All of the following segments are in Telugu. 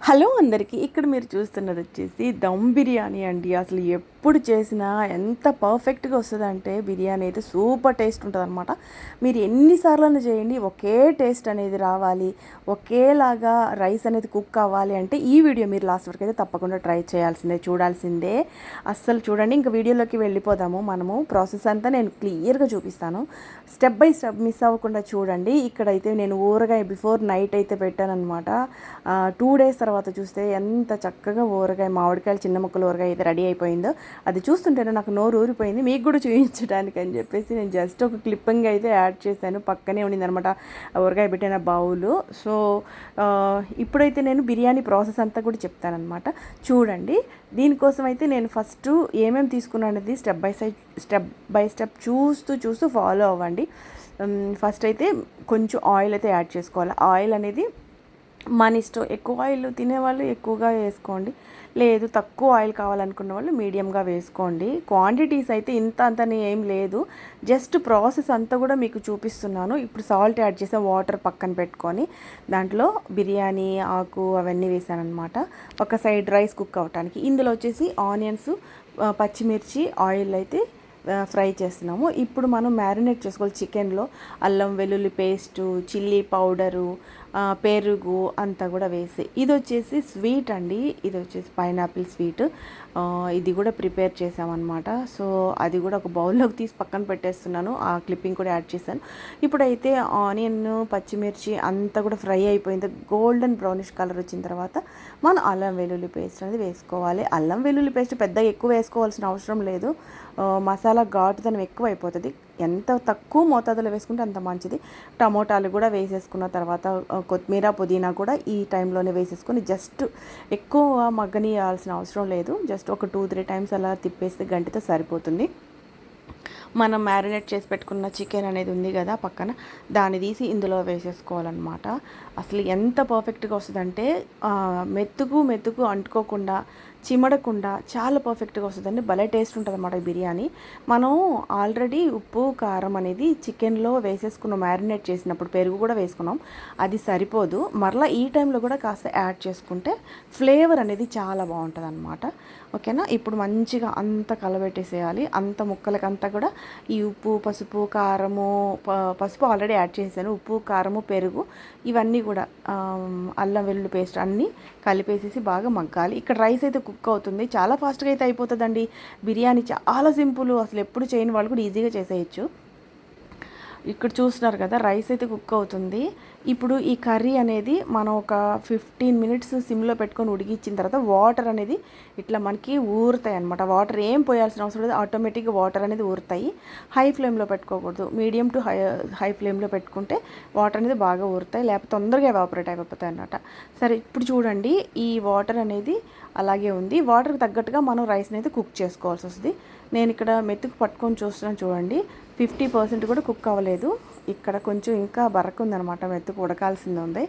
హలో అందరికీ. ఇక్కడ మీరు చూస్తున్నది వచ్చేసి దమ్ బిర్యానీ అండి. అసలు ఎప్పుడు చేసినా ఎంత పర్ఫెక్ట్గా వస్తుందంటే బిర్యానీ అయితే సూపర్ టేస్ట్ ఉంటుందన్నమాట. మీరు ఎన్నిసార్లు చేయండి ఒకే టేస్ట్ అనేది రావాలి, ఒకేలాగా రైస్ అనేది కుక్ అవ్వాలి అంటే ఈ వీడియో మీరు లాస్ట్ వరకు అయితే తప్పకుండా ట్రై చేయాల్సిందే, చూడాల్సిందే. అస్సలు చూడండి. ఇంకా వీడియోలోకి వెళ్ళిపోదాము. మనము ప్రాసెస్ అంతా నేను క్లియర్గా చూపిస్తాను, స్టెప్ బై స్టెప్ మిస్ అవ్వకుండా చూడండి. ఇక్కడైతే నేను ఊరగాయ బిఫోర్ నైట్ అయితే పెట్టాను అనమాట. 2 days తర్వాత చూస్తే ఎంత చక్కగా ఊరగాయ, మామిడికాయలు చిన్న ముక్కలు ఊరగాయ అయితే రెడీ అయిపోయిందో అది చూస్తుంటేనే నాకు నోరు ఊరిపోయింది. మీకు కూడా చూపించడానికి అని చెప్పేసి నేను జస్ట్ ఒక క్లిప్పింగ్ అయితే యాడ్ చేశాను. పక్కనే ఉండిందనమాట ఊరగాయ పెట్టిన బౌలు. సో ఇప్పుడైతే నేను బిర్యానీ ప్రాసెస్ అంతా కూడా చెప్తానమాట. చూడండి. దీనికోసం అయితే నేను ఫస్ట్ ఏమేమి తీసుకున్నాను అనేది స్టెప్ బై స్టెప్ చూస్తూ ఫాలో అవ్వండి. ఫస్ట్ అయితే కొంచెం ఆయిల్ అయితే యాడ్ చేసుకోవాలి. ఆయిల్ అనేది మన ఇష్టం. ఎక్కువ ఆయిల్ తినేవాళ్ళు ఎక్కువగా వేసుకోండి, లేదు తక్కువ ఆయిల్ కావాలనుకున్న వాళ్ళు మీడియంగా వేసుకోండి. క్వాంటిటీస్ అయితే ఇంత అంతని ఏం లేదు, జస్ట్ ప్రాసెస్ అంతా కూడా మీకు చూపిస్తున్నాను. ఇప్పుడు సాల్ట్ యాడ్ చేసే వాటర్ పక్కన పెట్టుకొని దాంట్లో బిర్యానీ ఆకు అవన్నీ వేసాను అనమాట, ఒక సైడ్ రైస్ కుక్ అవ్వటానికి. ఇందులో వచ్చేసి ఆనియన్స్, పచ్చిమిర్చి, ఆయిల్ అయితే ఫ్రై చేస్తున్నాము. ఇప్పుడు మనం మ్యారినేట్ చేసుకోవాలి. చికెన్లో అల్లం వెల్లుల్లి పేస్టు, చిల్లీ పౌడరు, పెరుగు అంతా కూడా వేసి, ఇది వచ్చేసి స్వీట్ అండి, ఇది వచ్చేసి పైనాపిల్ స్వీట్. ఇది కూడా ప్రిపేర్ చేసామన్నమాట. సో అది కూడా ఒక బౌల్లోకి తీసి పక్కన పెట్టేస్తున్నాను. ఆ క్లిప్పింగ్ కూడా యాడ్ చేశాను. ఇప్పుడైతే ఆనియన్, పచ్చిమిర్చి అంతా కూడా ఫ్రై అయిపోయింది. గోల్డెన్ బ్రౌనిష్ కలర్ వచ్చిన తర్వాత మనం అల్లం వెల్లుల్లి పేస్ట్ అనేది వేసుకోవాలి. అల్లం వెల్లుల్లి పేస్ట్ పెద్దగా ఎక్కువ వేసుకోవాల్సిన అవసరం లేదు. మసాలా ఘాటుదనం ఎక్కువ అయిపోతుంది. ఎంత తక్కువ మోతాదులో వేసుకుంటే అంత మంచిది. టమోటాలు కూడా వేసేసుకున్న తర్వాత కొత్తిమీర, పుదీనా కూడా ఈ టైంలోనే వేసేసుకొని జస్ట్ ఎక్కువ మగ్గనియాల్సిన అవసరం లేదు. జస్ట్ ఒక 2-3 టైమ్స్ అలా తిప్పేస్తే గంటితో సరిపోతుంది. మనం మ్యారినేట్ చేసి పెట్టుకున్న చికెన్ అనేది ఉంది కదా పక్కన, దాన్ని తీసి ఇందులో వేసేసుకోవాలన్నమాట. అసలు ఎంత పర్ఫెక్ట్గా వస్తుందంటే మెతుకు అంటుకోకుండా, చిమడకుండా చాలా పర్ఫెక్ట్గా వస్తుందండి. భలే టేస్ట్ ఉంటుంది అన్నమాట ఈ బిర్యానీ. మనం ఆల్రెడీ ఉప్పు కారం అనేది చికెన్లో వేసేసుకున్న, మ్యారినేట్ చేసినప్పుడు పెరుగు కూడా వేసుకున్నాం, అది సరిపోదు. మరలా ఈ టైంలో కూడా కాస్త యాడ్ చేసుకుంటే ఫ్లేవర్ అనేది చాలా బాగుంటుంది అన్నమాట. ఓకేనా. ఇప్పుడు మంచిగా అంతా కలబెట్టేసేయాలి. అంత ముక్కలకంతా కూడా ఈ ఉప్పు, పసుపు, కారము, పసుపు ఆల్రెడీ యాడ్ చేశాను, ఉప్పు, కారము, పెరుగు ఇవన్నీ కూడా అల్లం వెల్లుల్లి పేస్ట్ అన్నీ కలిపేసేసి బాగా మగ్గాలి. ఇక్కడ రైస్ అయితే కుక్ అవుతుంది. చాలా ఫాస్ట్గా అయితే అయిపోతుందండి. బిర్యానీ చాలా సింపుల్, అసలు ఎప్పుడు చేయని వాళ్ళు కూడా ఈజీగా చేసేయచ్చు. ఇక్కడ చూస్తున్నారు కదా రైస్ అయితే కుక్ అవుతుంది. ఇప్పుడు ఈ కర్రీ అనేది మనం ఒక 15 minutes సిమ్లో పెట్టుకొని ఉడికించిన తర్వాత వాటర్ అనేది ఇట్లా మనకి ఊరుతాయి అనమాట. వాటర్ ఏం పోయాల్సిన అవసరం లేదు, ఆటోమేటిక్గా వాటర్ అనేది ఊరుతాయి. హై ఫ్లేమ్లో పెట్టుకోకూడదు, మీడియం టు హై ఫ్లేమ్లో పెట్టుకుంటే వాటర్ అనేది బాగా ఊరుతాయి, లేకపోతే తొందరగా ఎవాపరేట్ అయిపోతాయి అన్నమాట. సరే, ఇప్పుడు చూడండి ఈ వాటర్ అనేది అలాగే ఉంది. వాటర్కి తగ్గట్టుగా మనం రైస్ని అయితే కుక్ చేసుకోవాల్సి వస్తుంది. నేను ఇక్కడ మెతుకు పట్టుకొని చూస్తున్నాను చూడండి, 50% కూడా కుక్ అవ్వలేదు. ఇక్కడ కొంచెం ఇంకా బరక ఉందనమాట, మెతుకు ఉడకాల్సింది ఉంది.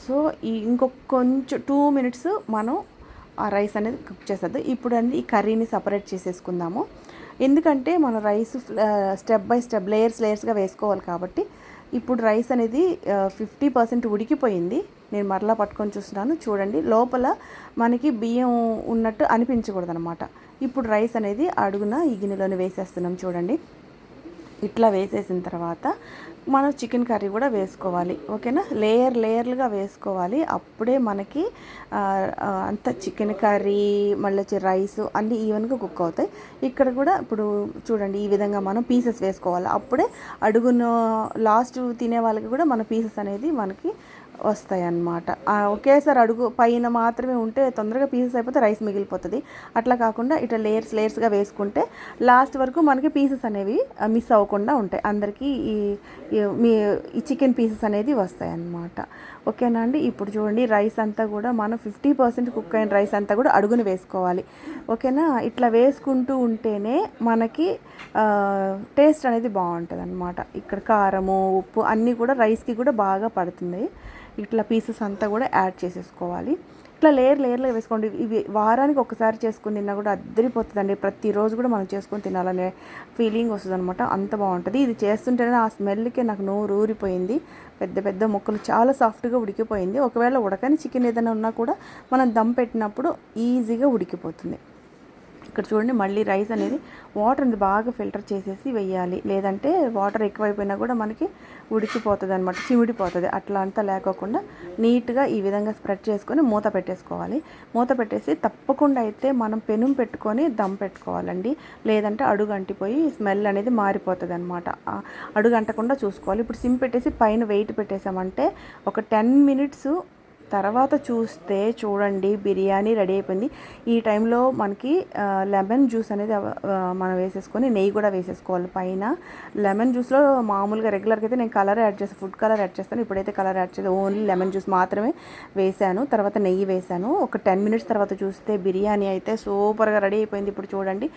సో ఇంకొక కొంచెం 2 minutes మనం ఆ రైస్ అనేది కుక్ చేసేది. ఇప్పుడు ఈ కర్రీని సపరేట్ చేసేసుకుందాము. ఎందుకంటే మన రైస్ స్టెప్ బై స్టెప్ లేయర్స్గా వేసుకోవాలి కాబట్టి. ఇప్పుడు రైస్ అనేది 50% ఉడికిపోయింది. నేను మరలా పట్టుకొని చూస్తున్నాను చూడండి, లోపల మనకి బియ్యం ఉన్నట్టు అనిపించకూడదు అనమాట. ఇప్పుడు రైస్ అనేది అడుగున ఈ గిన్నెలోనే వేసేస్తున్నాం చూడండి. ఇట్లా వేసేసిన తర్వాత మనం చికెన్ కర్రీ కూడా వేసుకోవాలి. ఓకేనా. లేయర్లుగా వేసుకోవాలి. అప్పుడే మనకి అంత చికెన్ కర్రీ మళ్ళీ వచ్చి రైస్ అన్నీ ఈవెన్గా కుక్ అవుతాయి. ఇక్కడ కూడా ఇప్పుడు చూడండి ఈ విధంగా మనం పీసెస్ వేసుకోవాలి. అప్పుడే అడుగున లాస్ట్ తినే వాళ్ళకి కూడా మన పీసెస్ అనేది మనకి వస్తాయి అన్నమాట. ఒకేసారి అడుగు పైన మాత్రమే ఉంటే తొందరగా పీసెస్ అయిపోతే రైస్ మిగిలిపోతుంది. అట్లా కాకుండా ఇట్లా లేయర్స్గా వేసుకుంటే లాస్ట్ వరకు మనకి పీసెస్ అనేవి మిస్ అవ్వకుండా ఉంటాయి. అందరికీ ఈ చికెన్ పీసెస్ అనేది వస్తాయి అన్నమాట. ఓకేనా అండి. ఇప్పుడు చూడండి రైస్ అంతా కూడా మనం 50% కుక్ అయిన రైస్ అంతా కూడా అడుగుని వేసుకోవాలి. ఓకేనా. ఇట్లా వేసుకుంటూ ఉంటేనే మనకి టేస్ట్ అనేది బాగుంటుంది అన్నమాట. ఇక్కడ కారము, ఉప్పు అన్నీ కూడా రైస్కి కూడా బాగా పడుతుంది. ఇట్లా పీసెస్ అంతా కూడా యాడ్ చేసేసుకోవాలి. అట్లా లేయర్గా వేసుకోండి. ఇవి వారానికి ఒకసారి చేసుకుని తిన్నా కూడా అద్దరిపోతుందండి. ప్రతిరోజు కూడా మనం చేసుకొని తినాలనే ఫీలింగ్ వస్తుంది అనమాట. అంత బాగుంటుంది. ఇది చేస్తుంటేనే ఆ స్మెల్కే నాకు నోరు ఊరిపోయింది. పెద్ద పెద్ద ముక్కలు చాలా సాఫ్ట్గా ఉడికిపోయింది. ఒకవేళ ఉడకని చికెన్ ఏదైనా ఉన్నా కూడా మనం దమ్ పెట్టినప్పుడు ఈజీగా ఉడికిపోతుంది. ఇక్కడ చూడండి, మళ్ళీ రైస్ అనేది వాటర్ అనేది బాగా ఫిల్టర్ చేసేసి వేయాలి. లేదంటే వాటర్ ఎక్కువైపోయినా కూడా మనకి ఉడికిపోతుంది అనమాట, చిమిడిపోతుంది. అట్లా అంతా లేకోకుండా నీట్గా ఈ విధంగా స్ప్రెడ్ చేసుకొని మూత పెట్టేసుకోవాలి. మూత పెట్టేసి తప్పకుండా అయితే మనం పెనం పెట్టుకొని దమ్ పెట్టుకోవాలండి. లేదంటే అడుగు అంటిపోయి స్మెల్ అనేది మారిపోతుంది అనమాట. అడుగు అంటకుండా చూసుకోవాలి. ఇప్పుడు సిమ్ పెట్టేసి పైన వెయిట్ పెట్టేసామంటే ఒక 10 మినిట్స్ తర్వాత చూస్తే చూడండి బిర్యానీ రెడీ అయిపోయింది. ఈ టైంలో మనకి లెమన్ జ్యూస్ అనేది మనం వేసేసుకొని నెయ్యి కూడా వేసేసుకోవాలి పైన. లెమన్ జ్యూస్లో మామూలుగా రెగ్యులర్గా అయితే నేను కలర్ యాడ్ చేస్తాను, ఫుడ్ కలర్ యాడ్ చేస్తాను. ఇప్పుడైతే కలర్ యాడ్ చేయలేదు, ఓన్లీ లెమన్ జ్యూస్ మాత్రమే వేసాను. తర్వాత నెయ్యి వేసాను. ఒక 10 మినిట్స్ తర్వాత చూస్తే బిర్యానీ అయితే సూపర్గా రెడీ అయిపోయింది. ఇప్పుడు చూడండి,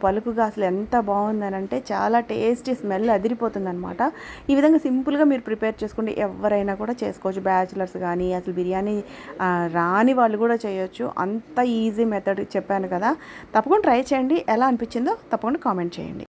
పలుకుగా అసలు ఎంత బాగుందనంటే చాలా టేస్టీ, స్మెల్ అదిరిపోతుంది అనమాట. ఈ విధంగా సింపుల్గా మీరు ప్రిపేర్ చేసుకోండి. ఎవరైనా కూడా చేసుకోవచ్చు, బ్యాచిలర్స్ కానీ అసలు బిర్యానీ రాని వాళ్ళు కూడా చేయొచ్చు. అంత ఈజీ మెథడ్ చెప్పాను కదా. తప్పకుండా ట్రై చేయండి. ఎలా అనిపించిందో తప్పకుండా కామెంట్ చేయండి.